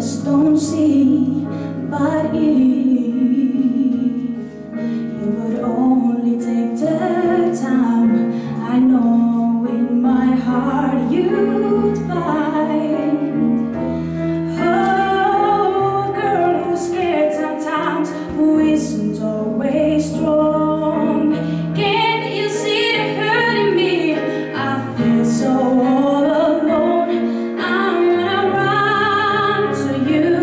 just don't see. But if you would only take the time, I know in my heart you'd find a girl who's scared sometimes, who isn't always strong. Can't you see the hurt in me? I feel so all alone. I wanna run to you.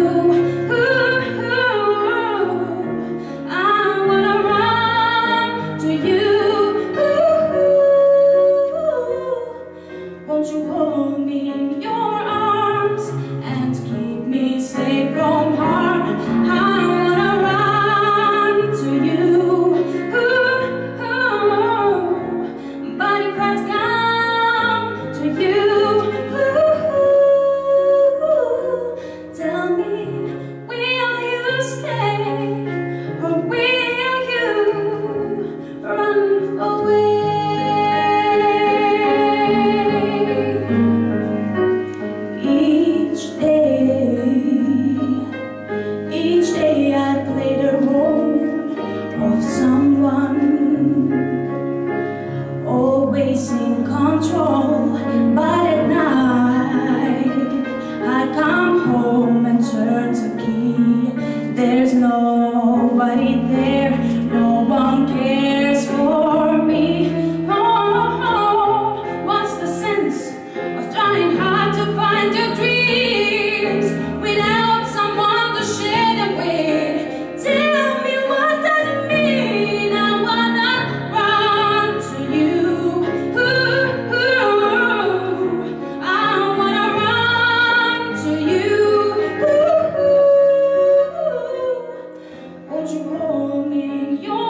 I wanna run to you. Won't you hold me in your arms and keep me safe from harm? I wanna run to you. But if I come to you, tell me, will you stay or will you run away? Each day I play the role of someone always in control, but at night I come home and turn the key. There's nobody there, no one cares for me. Oh, what's the sense of trying hard to find your dreams without someone to share them with? Tell me, what does it mean? I wanna run to you. I wanna run to you. Won't you hold me in your